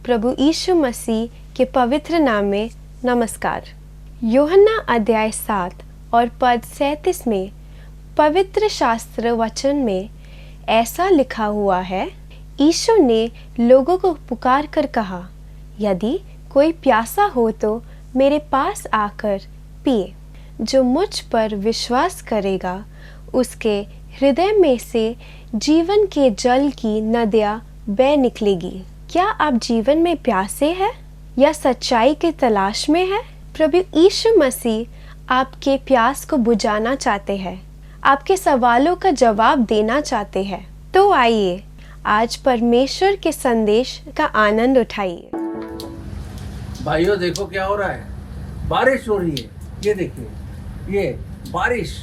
प्रभु यीशु मसीह के पवित्र नाम में नमस्कार। यूहन्ना अध्याय 7 और पद 37 में पवित्र शास्त्र वचन में ऐसा लिखा हुआ है, यीशु ने लोगों को पुकार कर कहा, यदि कोई प्यासा हो तो मेरे पास आकर पिए। जो मुझ पर विश्वास करेगा उसके हृदय में से जीवन के जल की नदियाँ बह निकलेगी। क्या आप जीवन में प्यासे हैं या सच्चाई की तलाश में हैं? प्रभु यीशु मसीह आपके प्यास को बुझाना चाहते हैं, आपके सवालों का जवाब देना चाहते हैं। तो आइए आज परमेश्वर के संदेश का आनंद उठाइए। भाइयों देखो क्या हो रहा है, बारिश हो रही है। ये देखिए, ये बारिश।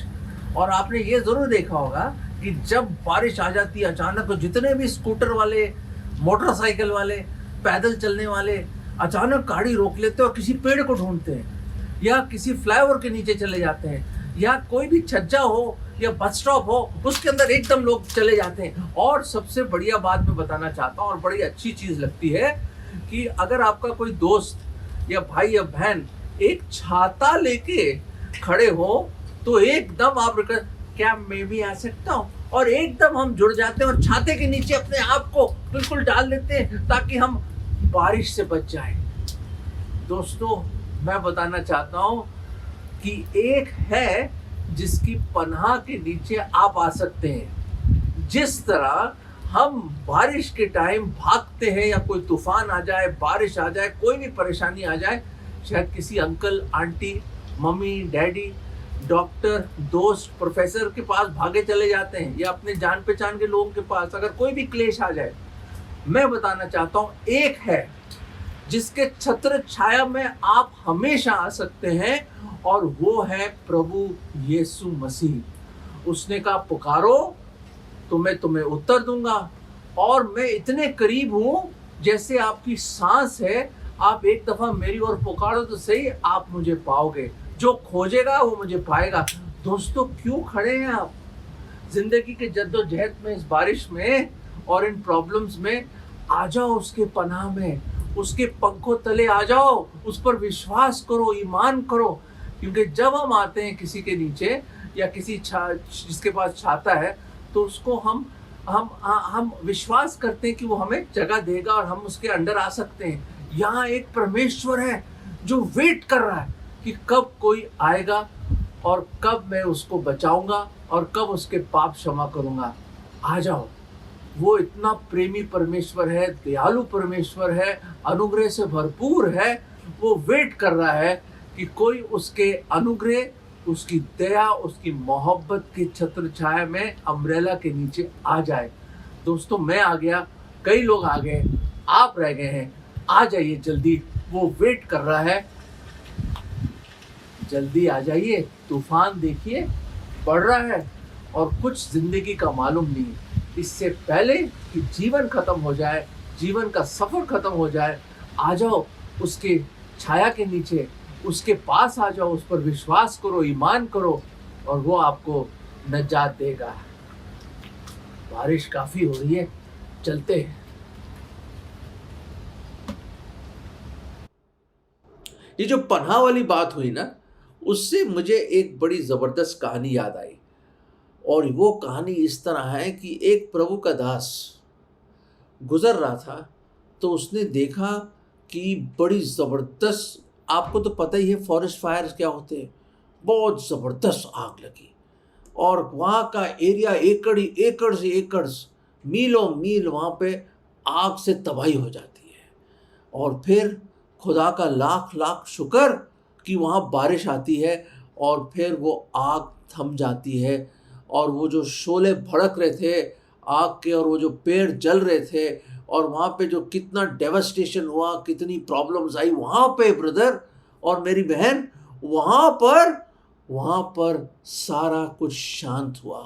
और आपने ये जरूर देखा होगा कि जब बारिश आ जाती है अचानक, तो जितने भी स्कूटर वाले, मोटरसाइकिल वाले, पैदल चलने वाले अचानक गाड़ी रोक लेते हैं और किसी पेड़ को ढूंढते हैं, या किसी फ्लाईओवर के नीचे चले जाते हैं, या कोई भी छज्जा हो या बस स्टॉप हो उसके अंदर एकदम लोग चले जाते हैं। और सबसे बढ़िया बात मैं बताना चाहता हूँ और बड़ी अच्छी चीज लगती है कि अगर आपका कोई दोस्त या भाई या बहन एक छाता लेके खड़े हो तो एकदम आप क्या मैं भी आ सकता हूँ, और एकदम हम जुड़ जाते हैं और छाते के नीचे अपने आप को बिल्कुल डाल देते हैं ताकि हम बारिश से बच जाएं। दोस्तों मैं बताना चाहता हूँ कि एक है जिसकी पनाह के नीचे आप आ सकते हैं। जिस तरह हम बारिश के टाइम भागते हैं, या कोई तूफान आ जाए, बारिश आ जाए, कोई भी परेशानी आ जाए, शायद किसी uncle aunty, mummy daddy, doctor, दोस्त, प्रोफेसर के पास भागे चले जाते हैं, या अपने जान पहचान के लोगों के पास अगर कोई भी क्लेश आ जाए। मैं बताना चाहता हूँ एक है जिसके छत्र छाया में आप हमेशा आ सकते हैं, और वो है प्रभु यीशु मसीह। उसने कहा पुकारो तो मैं तुम्हें उत्तर दूंगा, और मैं इतने करीब हूँ जैसे आपकी सांस है। आप एक दफा मेरी ओर पुकारो तो सही, आप मुझे पाओगे। जो खोजेगा वो मुझे पाएगा। दोस्तों क्यों खड़े हैं आप? जिंदगी के जद्दोजहद में, इस बारिश में और इन प्रॉब्लम्स में आ जाओ उसके पनाह में, उसके पंखों तले आ जाओ, उस पर विश्वास करो, ईमान करो। क्योंकि जब हम आते हैं किसी के नीचे या किसी जिसके पास छाता है, तो उसको हम विश्वास करते हैं कि वो हमें जगह देगा और हम उसके अंडर आ सकते हैं। यहाँ एक परमेश्वर है जो वेट कर रहा है कि कब कोई आएगा और कब मैं उसको बचाऊंगा और कब उसके पाप क्षमा करूंगा। आ जाओ। वो इतना प्रेमी परमेश्वर है, दयालु परमेश्वर है, अनुग्रह से भरपूर है। वो वेट कर रहा है कि कोई उसके अनुग्रह, उसकी दया, उसकी मोहब्बत के छत्र छाया में, अम्ब्रेला के नीचे आ जाए। दोस्तों मैं आ गया, कई लोग आ गए, आप रह गए हैं। आ जाइए जल्दी, वो वेट कर रहा है। जल्दी आ जाइए। तूफान देखिए बढ़ रहा है और कुछ जिंदगी का मालूम नहीं। इससे पहले कि जीवन खत्म हो जाए, जीवन का सफर खत्म हो जाए, आ जाओ उसके छाया के नीचे, उसके पास आ जाओ, उस पर विश्वास करो, ईमान करो, और वो आपको नजात देगा। बारिश काफी हो रही है, चलते हैं। ये जो पनाह वाली बात हुई ना, उससे मुझे एक बड़ी जबरदस्त कहानी याद आई। और वो कहानी इस तरह है कि एक प्रभु का दास गुजर रहा था, तो उसने देखा कि बड़ी ज़बरदस्त, आपको तो पता ही है फॉरेस्ट फायर क्या होते हैं, बहुत ज़बरदस्त आग लगी। और वहाँ का एरिया एकड़ से एकड़, मीलों मील वहाँ पे आग से तबाही हो जाती है। और फिर खुदा का लाख लाख शुक्र कि वहाँ बारिश आती है, और फिर वो आग थम जाती है। और वो जो शोले भड़क रहे थे आग के, और वो जो पेड़ जल रहे थे, और वहाँ पे जो कितना डेवास्टेशन हुआ, कितनी प्रॉब्लम्स आई वहाँ पे ब्रदर और मेरी बहन, वहाँ पर सारा कुछ शांत हुआ।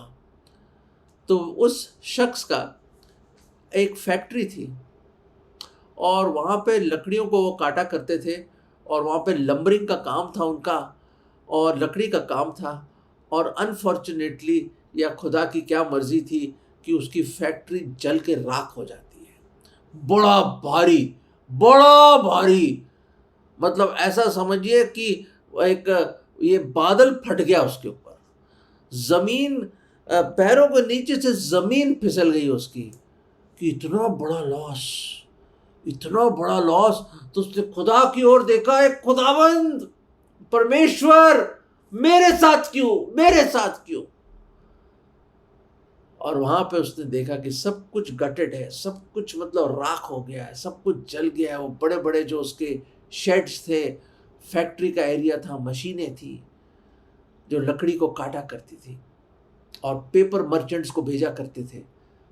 तो उस शख्स का एक फैक्ट्री थी, और वहाँ पे लकड़ियों को वो काटा करते थे, और वहाँ पे लंबरिंग का काम था उनका, और लकड़ी का काम था। और अनफॉर्चुनेटली, या खुदा की क्या मर्जी थी कि उसकी फैक्ट्री जल के राख हो जाती है। बड़ा भारी बड़ा भारी, मतलब ऐसा समझिए कि एक ये बादल फट गया उसके ऊपर, जमीन पैरों के नीचे से जमीन फिसल गई उसकी, कि इतना बड़ा लॉस, इतना बड़ा लॉस। तो उसने खुदा की ओर देखा, एक खुदावंद परमेश्वर मेरे साथ क्यों, मेरे साथ क्यों। और वहां पे उसने देखा कि सब कुछ गटेड है, सब कुछ मतलब राख हो गया है, सब कुछ जल गया है। वो बड़े बड़े जो उसके शेड्स थे, फैक्ट्री का एरिया था, मशीनें थी जो लकड़ी को काटा करती थी और पेपर मर्चेंट्स को भेजा करते थे,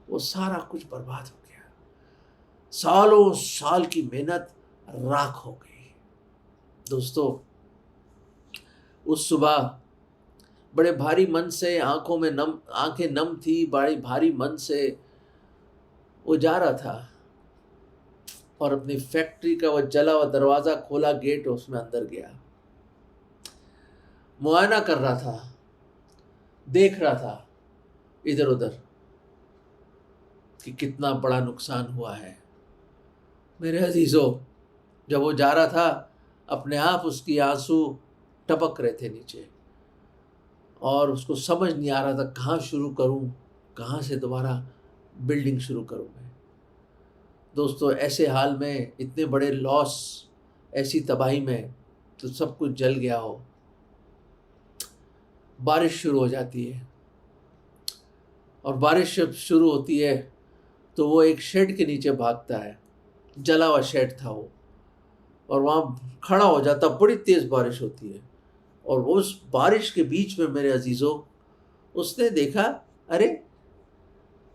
वो सारा कुछ बर्बाद हो गया। सालों साल की मेहनत राख हो गई। दोस्तों, उस सुबह बड़े भारी मन से, आंखें नम थी, बड़े भारी मन से वो जा रहा था और अपनी फैक्ट्री का वो जला हुआ दरवाजा खोला, गेट, उसमें अंदर गया, मुआयना कर रहा था, देख रहा था इधर उधर कि कितना बड़ा नुकसान हुआ है। मेरे अजीजों, जब वो जा रहा था, अपने आप उसकी आंसू टपक रहे थे नीचे और उसको समझ नहीं आ रहा था कहाँ शुरू करूं, कहाँ से दोबारा बिल्डिंग शुरू करूं मैं। दोस्तों, ऐसे हाल में, इतने बड़े लॉस, ऐसी तबाही में, तो सब कुछ जल गया हो, बारिश शुरू हो जाती है और बारिश जब शुरू होती है तो वो एक शेड के नीचे भागता है, जला हुआ शेड था वो, और वहाँ खड़ा हो जाता। बड़ी तेज़ बारिश होती है और उस बारिश के बीच में मेरे अजीज़ों, उसने देखा, अरे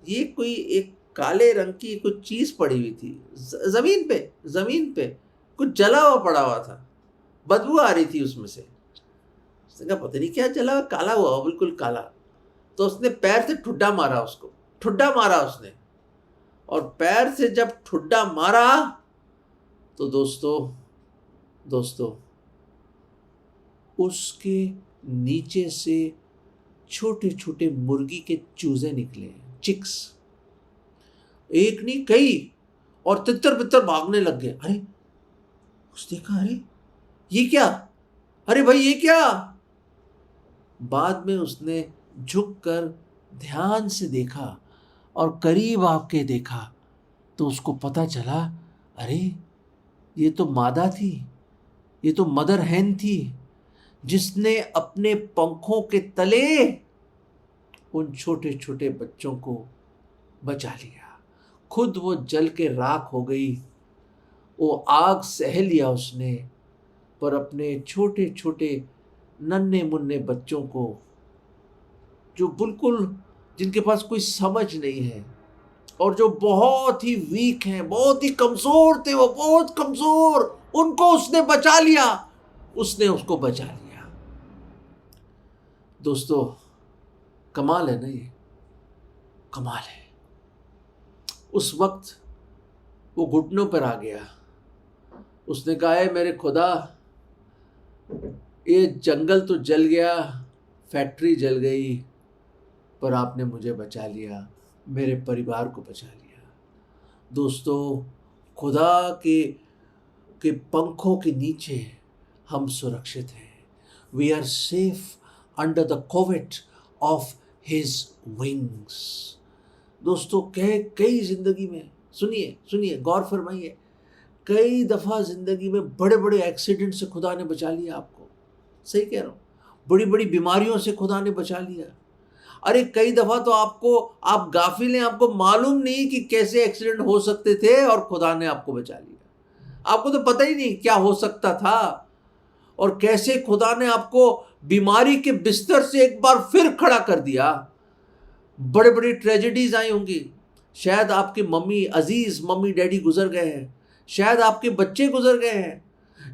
ये कोई एक काले रंग की कुछ चीज़ पड़ी हुई थी ज़मीन पे कुछ जला हुआ पड़ा हुआ था, बदबू आ रही थी उसमें से। उसने कहा पता नहीं क्या जला हुआ, काला हुआ, बिल्कुल काला। तो उसने पैर से ठुड्डा मारा, उसको ठुड्डा मारा उसने, और पैर से जब ठुड्डा मारा तो दोस्तों उसके नीचे से छोटे छोटे मुर्गी के चूजे निकले, चिक्स, एक नहीं कई, और तितर बितर भागने लग गए। अरे उसने कहा, अरे ये क्या, अरे भाई ये क्या। बाद में उसने झुककर ध्यान से देखा और करीब आके देखा तो उसको पता चला, अरे ये तो मादा थी, ये तो मदर हैन थी, जिसने अपने पंखों के तले उन छोटे छोटे बच्चों को बचा लिया। खुद वो जल के राख हो गई, वो आग सह लिया उसने, पर अपने छोटे छोटे नन्हे मुन्ने बच्चों को, जो बिल्कुल, जिनके पास कोई समझ नहीं है और जो बहुत ही वीक हैं, बहुत ही कमज़ोर थे, वो बहुत कमज़ोर, उनको उसने बचा लिया, उसने उसको बचा लिया। दोस्तों, कमाल है ना, ये कमाल है। उस वक्त वो घुटनों पर आ गया, उसने कहा, है मेरे खुदा, ये जंगल तो जल गया, फैक्ट्री जल गई, पर आपने मुझे बचा लिया, मेरे परिवार को बचा लिया। दोस्तों, खुदा के पंखों के नीचे हम सुरक्षित हैं। We are safe under the covert of his wings. दोस्तों, कई जिंदगी में, सुनिए गौर फरमाइए, कई दफ़ा ज़िंदगी में बड़े बड़े एक्सीडेंट से खुदा ने बचा लिया आपको। सही कह रहा हूँ, बड़ी बड़ी बीमारियों से खुदा ने बचा लिया। अरे कई दफ़ा तो आप गाफिल हैं, आपको मालूम नहीं कि कैसे एक्सीडेंट हो सकते थे और खुदा ने आपको बचा लिया। आपको तो पता ही नहीं क्या हो सकता था और कैसे खुदा ने आपको बीमारी के बिस्तर से एक बार फिर खड़ा कर दिया। बड़े बड़ी ट्रेजेडीज आई होंगी, शायद आपके अजीज मम्मी डैडी गुजर गए हैं, शायद आपके बच्चे गुजर गए हैं,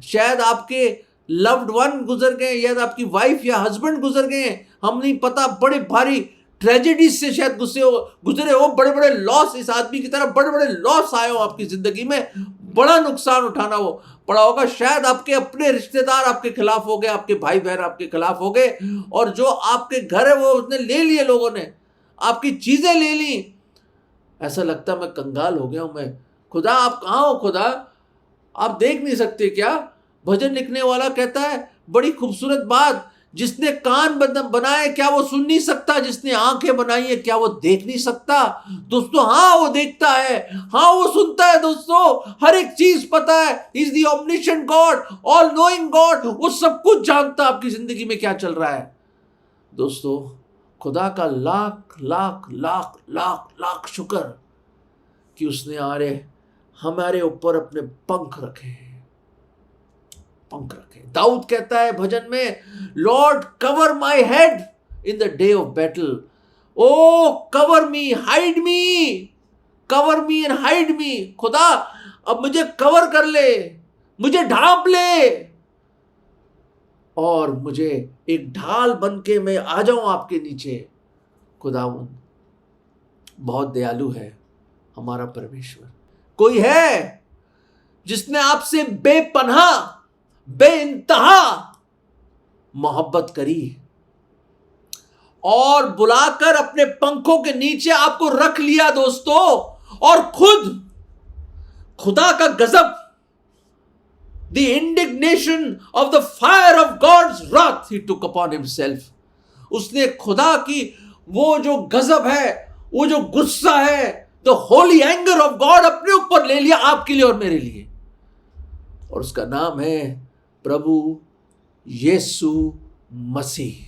शायद आपके लव्ड वन गुजर गए, या आपकी वाइफ या हस्बैंड गुजर गए हैं, हम नहीं पता। बड़े भारी ट्रेजेडीज से शायद गुजरे हो, बड़े बड़े लॉस, इस आदमी की तरह बड़े बड़े लॉस आए हो आपकी जिंदगी में, बड़ा नुकसान उठाना हो पड़ा होगा। शायद आपके अपने रिश्तेदार आपके खिलाफ हो गए, आपके भाई बहन आपके खिलाफ हो गए, और जो आपके घर है वो उसने ले लिए, लोगों ने आपकी चीजें ले ली। ऐसा लगता मैं कंगाल हो गया हूं, मैं खुदा आप कहाँ हो खुदा, आप देख नहीं सकते क्या? भजन लिखने वाला कहता है बड़ी खूबसूरत बात, जिसने कान बनाए क्या वो सुन नहीं सकता? जिसने आंखें बनाई है क्या वो देख नहीं सकता? दोस्तों हाँ, वो देखता है, हाँ वो सुनता है दोस्तों, हर एक चीज पता है। Is the omniscient God, all knowing God, वो सब कुछ जानता आपकी जिंदगी में क्या चल रहा है। दोस्तों खुदा का लाख लाख लाख लाख लाख शुक्र कि उसने हमारे ऊपर अपने पंख रखे हैं, पंख रखे। दाऊद कहता है भजन में, Lord cover my head in the day of battle, O cover me, hide me, cover me and hide me. खुदा अब मुझे कवर कर ले, मुझे ढांप ले, और मुझे एक ढाल बन के मैं आ जाऊं आपके नीचे। खुदावंद बहुत दयालु है हमारा परमेश्वर। कोई है जिसने आपसे बेपनाह बेइंतहा मोहब्बत करी और बुलाकर अपने पंखों के नीचे आपको रख लिया दोस्तों, और खुदा का गजब, the indignation of the fire of God's wrath he took upon himself, उसने खुदा की वो जो गजब है, वो जो गुस्सा है, the Holi anger of God अपने ऊपर ले लिया आपके लिए और मेरे लिए। और उसका नाम है प्रभु यीशु मसीह।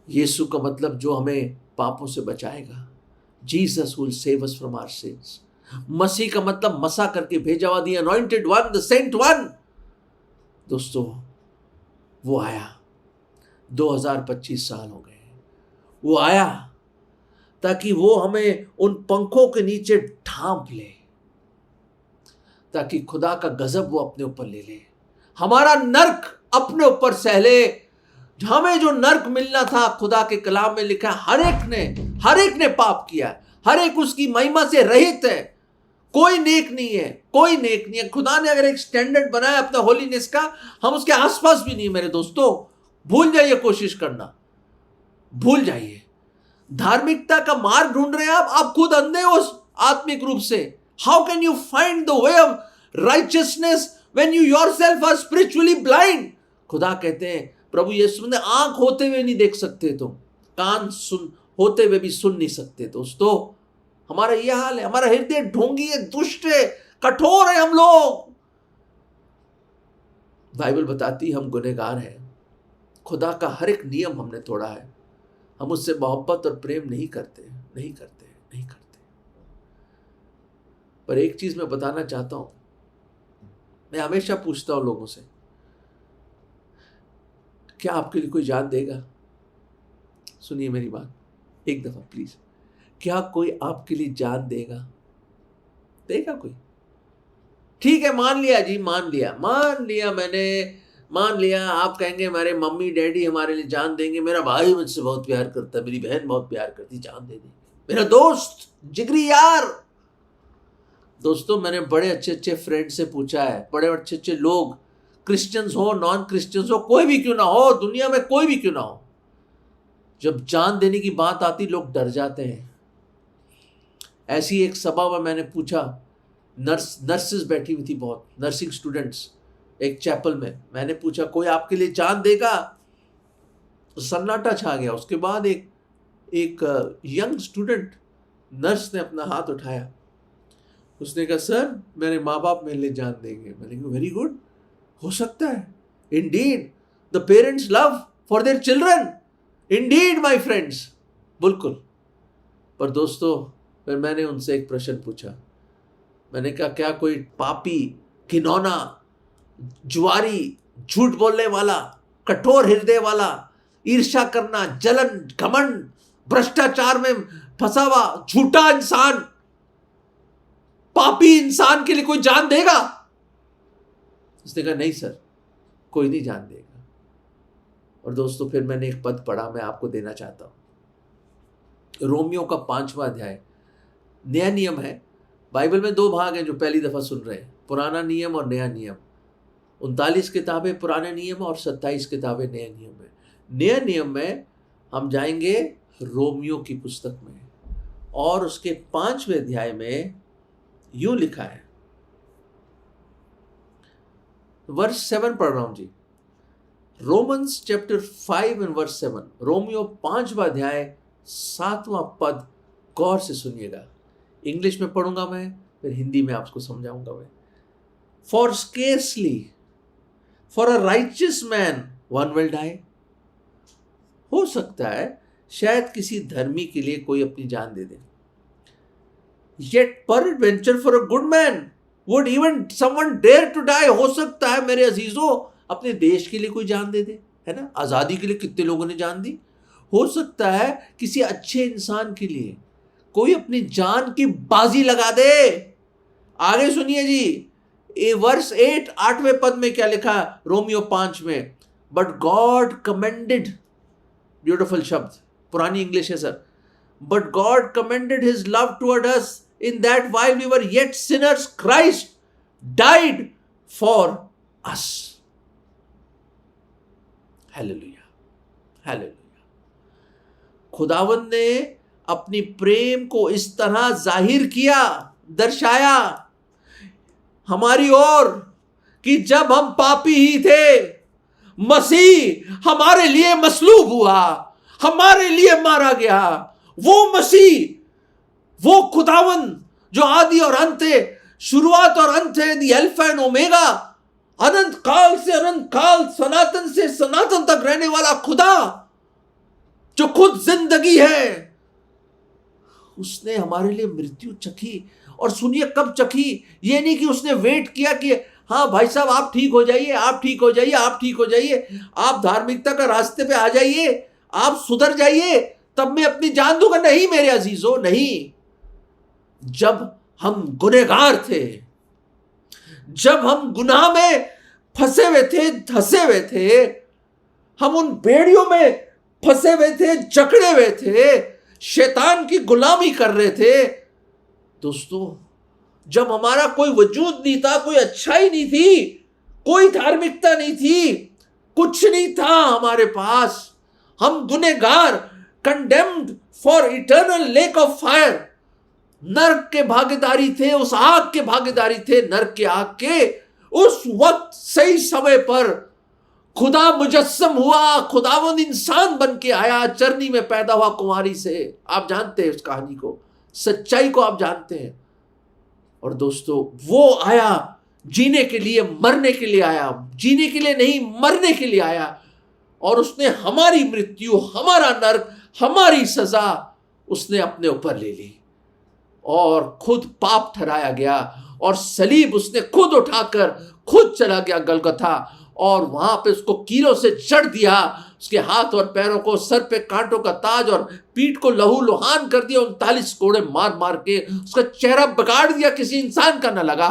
यीशु का मतलब जो हमें पापों से बचाएगा, Jesus will save us from our sins. मसीह का मतलब मसा करके भेजा हुआ, the anointed one, the sent one. दोस्तों वो आया, 2025 साल हो गए, वो आया ताकि वो हमें उन पंखों के नीचे ढांप ले, ताकि खुदा का गजब वो अपने ऊपर ले ले, हमारा नर्क अपने ऊपर सह ले। हमें जो नर्क मिलना था, खुदा के कलाम में लिखा है, हर एक ने पाप किया, हर एक उसकी महिमा से रहित है, कोई नेक नहीं है, कोई नेक नहीं है। खुदा ने अगर एक स्टैंडर्ड बनाया अपना होलीनेस का, हम उसके आसपास भी नहीं। मेरे दोस्तों भूल जाइए, कोशिश करना भूल जाइए। धार्मिकता का मार्ग ढूंढ रहे हैं आप खुद अंधे हो आत्मिक रूप से। How can you find the way of righteousness when you yourself are spiritually blind? खुदा कहते हैं, प्रभु यीशु ने, आंख होते हुए नहीं देख सकते तुम, कान सुन होते हुए भी सुन नहीं सकते। दोस्तों हमारा यह हाल है, हमारा हृदय ढोंगी है, दुष्ट है, कठोर है हम लोग। बाइबल बताती हम गुनहगार हैं, खुदा का हर एक नियम हमने तोड़ा है, हम उससे मोहब्बत और प्रेम नहीं करते। पर एक चीज मैं बताना चाहता हूं, मैं हमेशा पूछता हूं लोगों से, क्या आपके लिए कोई जान देगा? सुनिए मेरी बात एक दफा प्लीज, क्या कोई आपके लिए जान देगा? कोई? ठीक है, मान लिया जी, मान लिया मैंने, मान लिया। आप कहेंगे मेरे मम्मी डैडी हमारे लिए जान देंगे, मेरा भाई मुझसे बहुत प्यार करता है, मेरी बहन बहुत प्यार करती, जान दे देंगे, मेरा दोस्त जिगरी यार। दोस्तों मैंने बड़े अच्छे फ्रेंड से पूछा है, बड़े अच्छे लोग, क्रिश्चियंस हो नॉन क्रिश्चियंस हो, कोई भी क्यों ना हो, दुनिया में कोई भी क्यों ना हो, जब जान देने की बात आती लोग डर जाते हैं। ऐसी एक सभा में मैंने पूछा, नर्सेस बैठी हुई थी, बहुत नर्सिंग स्टूडेंट्स, एक चैपल में। मैंने पूछा कोई आपके लिए जान देगा? तो सन्नाटा छा गया। उसके बाद एक यंग स्टूडेंट नर्स ने अपना हाथ उठाया, उसने कहा सर मेरे माँ बाप मेरे लिए जान देंगे। मैंने कहा वेरी गुड, हो सकता है, Indeed the parents love for their children, Indeed my friends, बिल्कुल। पर दोस्तों फिर मैंने उनसे एक प्रश्न पूछा, मैंने कहा क्या कोई पापी, घिनौना, जुआरी, झूठ बोलने वाला, कठोर हृदय वाला, ईर्ष्या करना, जलन, घमंड, भ्रष्टाचार में फंसा हुआ झूठा इंसान, पापी इंसान के लिए कोई जान देगा? उसने कहा नहीं सर, कोई नहीं जान देगा। और दोस्तों फिर मैंने एक पद पढ़ा, मैं आपको देना चाहता हूं, रोमियो का 5वां अध्याय, नया नियम है। बाइबल में 2 भाग हैं जो पहली दफा सुन रहे हैं, पुराना नियम और नया नियम। 39 किताबें पुराने नियम और 27 किताबें नया नियम है। नया नियम में हम जाएंगे रोमियो की पुस्तक में, और उसके 5वें अध्याय में यूं लिखा है, वर्स 7 पढ़ रहा हूं जी, रोमन्स चैप्टर 5 एंड वर्स 7, रोमियो 5वां अध्याय 7वां पद गौर से सुनिएगा। इंग्लिश में पढ़ूंगा मैं, फिर हिंदी में आपको समझाऊंगा मैं। For scarcely for a righteous man one will die, हो सकता है शायद किसी धर्मी के लिए कोई अपनी जान दे दे, yet peradventure for a good man would even someone dare to die, हो सकता है मेरे अजीजों अपने देश के लिए कोई जान दे दे, है ना। आजादी के लिए कितने लोगों ने जान दी। हो सकता है किसी अच्छे इंसान के लिए कोई अपनी जान की बाजी लगा दे। आगे सुनिए जी, ए वर्स 8 8वें पद में क्या लिखा रोमियो 5 में, बट गॉड कमेंडेड, ब्यूटिफुल शब्द, पुरानी इंग्लिश है sir, but God commended his love toward us in that while we were yet sinners Christ died for us. Hallelujah, hallelujah. खुदावंद ने अपनी प्रेम को इस तरह जाहिर किया, दर्शाया हमारी ओर कि जब हम पापी ही थे, मसीह हमारे लिए मसलूब हुआ, हमारे लिए मारा गया। वो मसीह, वो खुदावंद जो आदि और अंत है, शुरुआत और अंत है, दी अल्फा एंड ओमेगा, अनंत काल से अनंत काल, सनातन से सनातन तक रहने वाला खुदा जो खुद जिंदगी है, उसने हमारे लिए मृत्यु चखी। और सुनिए कब चखी, ये नहीं कि उसने वेट किया कि हाँ भाई साहब आप ठीक हो जाइए, आप ठीक हो जाइए, आप ठीक हो जाइए, आप धार्मिकता का रास्ते पे आ जाइए, आप सुधर जाइए तब मैं अपनी जान दूंगा। नहीं मेरे अजीजों, नहीं। जब हम गुनहगार थे, जब हम गुनाह में फंसे हुए थे, धंसे हुए थे, हम उन बेड़ियों में फंसे हुए थे, जकड़े हुए थे, शैतान की गुलामी कर रहे थे दोस्तों, जब हमारा कोई वजूद नहीं था, कोई अच्छाई नहीं थी, कोई धार्मिकता नहीं थी, कुछ नहीं था हमारे पास, हम गुनहगार, condemned for eternal lake of fire, नरक के भागीदारी थे, उस आग के भागीदारी थे, नरक के आग के। उस वक्त सही समय पर खुदा मुजस्सम हुआ, खुदावंद इंसान बन के आया, चरनी में पैदा हुआ कुंवारी से। आप जानते हैं उस कहानी को, सच्चाई को आप जानते हैं। और दोस्तों वो आया जीने के लिए, मरने के लिए आया, जीने के लिए नहीं मरने के लिए आया। और उसने हमारी मृत्यु, हमारा नरक, हमारी सजा उसने अपने ऊपर ले ली और खुद पाप ठहराया गया। और सलीब उसने खुद उठाकर खुद चला गया गलगथा, और वहां पे उसको कीलों से जड़ दिया, उसके हाथ और पैरों को, सर पे कांटों का ताज और पीठ को लहू लुहान कर दिया, 39 कोड़े मार मार के उसका चेहरा बिगाड़ दिया, किसी इंसान का न लगा।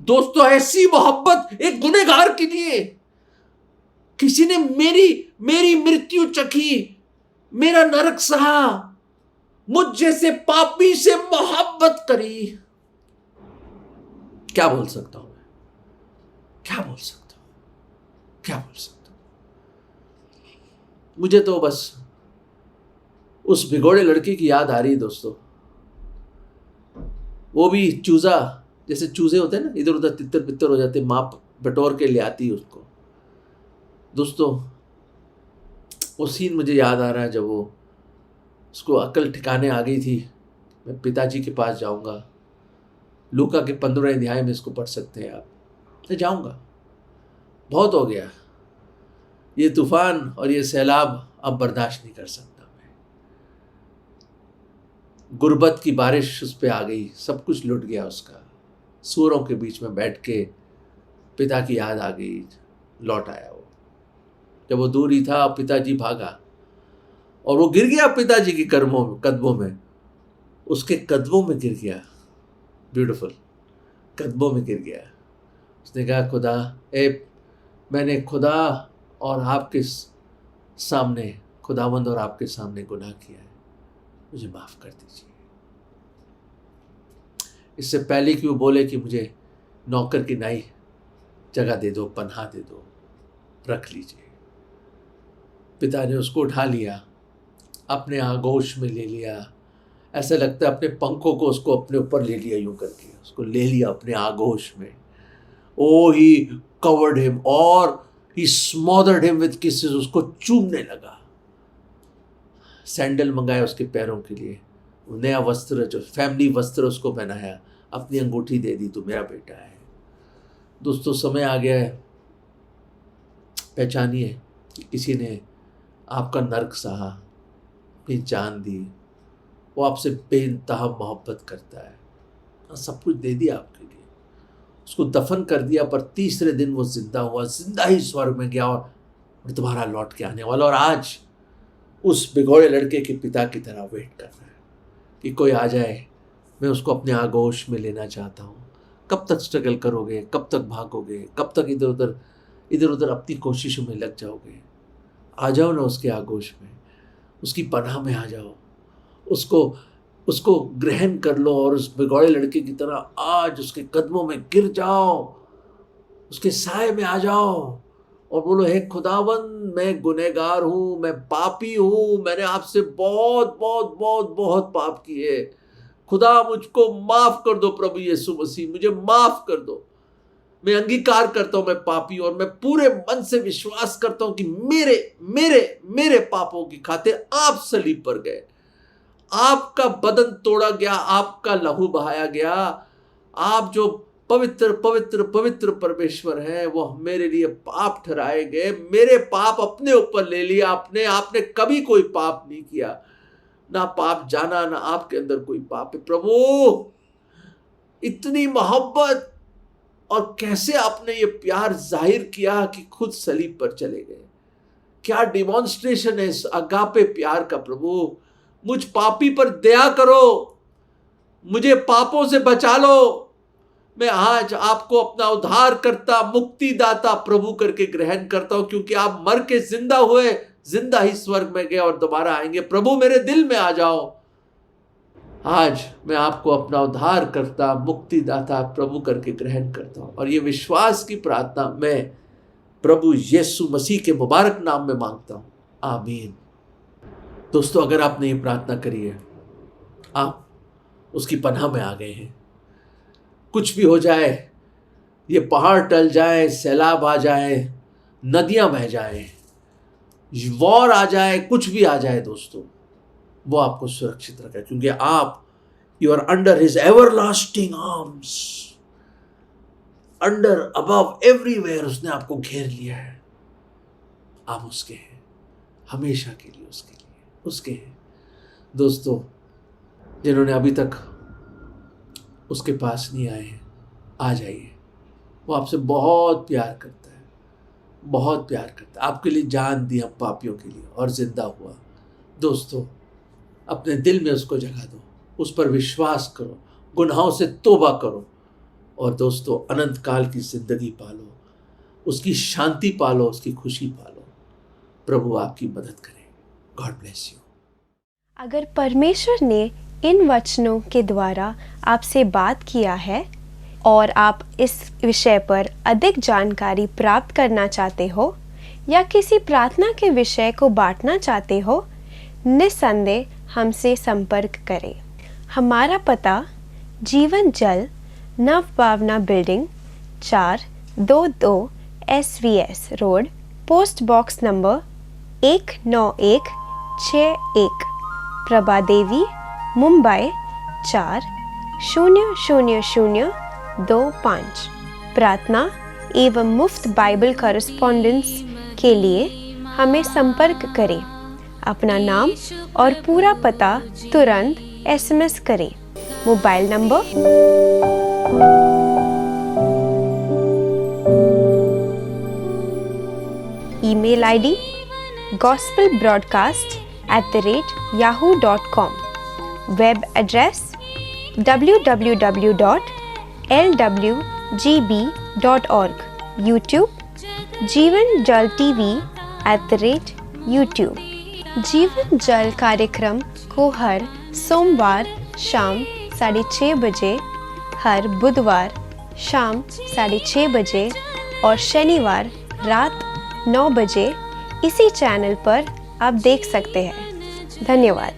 दोस्तों ऐसी मोहब्बत एक गुनहगार के लिए, किसी ने मेरी मृत्यु चखी, मेरा नरक सहा, मुझ जैसे पापी से मोहब्बत करी। क्या बोल सकता हूं मैं, क्या बोल सकता हूं, क्या बोल सकता हूं। मुझे तो बस उस भिगोड़े लड़के की याद आ रही है दोस्तों। वो भी चूजा, जैसे चूजे होते हैं ना, इधर उधर तितर बितर हो जाते, माँ बटोर के ले आती है उसको। दोस्तों वो सीन मुझे याद आ रहा है, जब वो उसको अकल ठिकाने आ गई थी, मैं पिताजी के पास जाऊंगा। लूका के 15वें अध्याय में इसको पढ़ सकते हैं आप। मैं जाऊंगा, बहुत हो गया, ये तूफान और ये सैलाब अब बर्दाश्त नहीं कर सकता मैं। गुर्बत की बारिश उस पर आ गई, सब कुछ लुट गया उसका। सूरों के बीच में बैठ के पिता की याद आ गई, लौट आया वो। जब वो दूर ही था, पिताजी भागा और वो गिर गया पिताजी के कदमों में, उसके कदमों में गिर गया, ब्यूटीफुल, कदमों में गिर गया। उसने कहा खुदा, मैंने खुदा और आपके सामने, खुदावंद और आपके सामने गुनाह किया है, मुझे माफ़ कर दीजिए। इससे पहले कि वो बोले कि मुझे नौकर की नाई जगह दे दो, पनाह दे दो, रख लीजिए, पिता ने उसको उठा लिया, अपने आगोश में ले लिया, ऐसा लगता है अपने पंखों को उसको अपने ऊपर ले लिया, यूं करके उसको ले लिया अपने आगोश में। ओ ही कवर्ड हिम और ही स्मॉदर्ड हिम विद किसेस, उसको चूमने लगा। सैंडल मंगाया उसके पैरों के लिए, नया वस्त्र जो फैमिली वस्त्र उसको पहनाया, अपनी अंगूठी दे दी, तू मेरा बेटा है। दोस्तों समय आ गया है, पहचानिए कि किसी ने आपका नर्क सहा, अपनी जान दी, वो आपसे बेइंतहा मोहब्बत करता है, सब कुछ दे दिया आपके लिए, उसको दफन कर दिया, पर तीसरे दिन वो जिंदा हुआ, जिंदा ही स्वर्ग में गया और दोबारा लौट के आने वाला। और आज उस बिगोड़े लड़के के पिता की तरह वेट कर रहा है कि कोई आ जाए, मैं उसको अपने आगोश में लेना चाहता हूँ। कब तक स्ट्रगल करोगे, कब तक भागोगे, कब तक इधर उधर अपनी कोशिशों में लग जाओगे? आ जाओ ना उसके आगोश में, उसकी पनाह में आ जाओ, उसको ग्रहण कर लो और उस बिगौड़े लड़के की तरह आज उसके कदमों में गिर जाओ, उसके साए में आ जाओ और बोलो, हे खुदावंद, मैं गुनहगार हूँ, मैं पापी हूँ, मैंने आपसे बहुत बहुत बहुत बहुत पाप किए, खुदा मुझको माफ कर दो, प्रभु यीशु मसीह मुझे माफ कर दो। मैं अंगीकार करता हूँ मैं पापी, और मैं पूरे मन से विश्वास करता हूँ कि मेरे मेरे मेरे पापों की खातिर आप सलीब पर गए, आपका बदन तोड़ा गया, आपका लहू बहाया गया, आप जो पवित्र पवित्र पवित्र परमेश्वर हैं वो मेरे लिए पाप ठहराए गए, मेरे पाप अपने ऊपर ले लिया आपने कभी कोई पाप नहीं किया, ना पाप जाना, ना आपके अंदर कोई पाप है। प्रभु इतनी मोहब्बत, और कैसे आपने ये प्यार जाहिर किया कि खुद सलीब पर चले गए। क्या डिमॉन्स्ट्रेशन है इस अगापे प्यार का। प्रभु मुझ पापी पर दया करो, मुझे पापों से बचा लो। मैं आज आपको अपना उद्धार करता, मुक्तिदाता प्रभु करके ग्रहण करता हूं, क्योंकि आप मर के जिंदा हुए, जिंदा ही स्वर्ग में गए और दोबारा आएंगे। प्रभु मेरे दिल में आ जाओ। आज मैं आपको अपना उद्धार करता, मुक्तिदाता प्रभु करके ग्रहण करता हूं, और ये विश्वास की प्रार्थना मैं प्रभु यीशु मसीह के मुबारक नाम में मांगता हूं, आमीन। दोस्तों अगर आपने ये प्रार्थना करी है, आप उसकी पनाह में आ गए हैं। कुछ भी हो जाए, ये पहाड़ टल जाए, सैलाब आ जाए, नदियां बह जाए, वॉर आ जाए, कुछ भी आ जाए दोस्तों, वो आपको सुरक्षित रखे, क्योंकि आप you are under his everlasting arms, under above everywhere. उसने आपको घेर लिया है, आप उसके हैं, हमेशा के लिए उसके हैं। दोस्तों जिन्होंने अभी तक उसके पास नहीं आए हैं, आ जाइए। वो आपसे बहुत प्यार करता है, बहुत प्यार करता है। आपके लिए जान दी हम पापियों के लिए, और जिंदा हुआ। दोस्तों अपने दिल में उसको जगा दो, उस पर विश्वास करो, गुनाहों से तौबा करो, और दोस्तों अनंत काल की जिंदगी पालो, उसकी शांति पालो, उसकी खुशी पालो। प्रभु आपकी मदद करे। God bless you. अगर परमेश्वर ने इन वचनों के द्वारा आपसे बात किया है और आप इस विषय पर अधिक जानकारी प्राप्त करना चाहते हो, या किसी प्रार्थना के विषय को बांटना चाहते हो, निस्संदेह हमसे संपर्क करें। हमारा पता जीवन जल नव भावना building 422 SVS road, post box number 19161, Prabha Devi, Mumbai 400025। प्रार्थना एवं मुफ्त बाइबल कॉरेस्पॉन्डेंस के लिए हमें संपर्क करें। अपना नाम और पूरा पता तुरंत SMS करें। Mobile number email ID gospelbroadcast@yahoo.com, web address www.lwgb.org, YouTube जीवन जल TV @YouTube। जीवन जल कार्यक्रम को हर सोमवार शाम 6:30 बजे, हर बुधवार शाम 6:30 बजे और शनिवार रात 9 बजे इसी चैनल पर आप देख सकते हैं। धन्यवाद।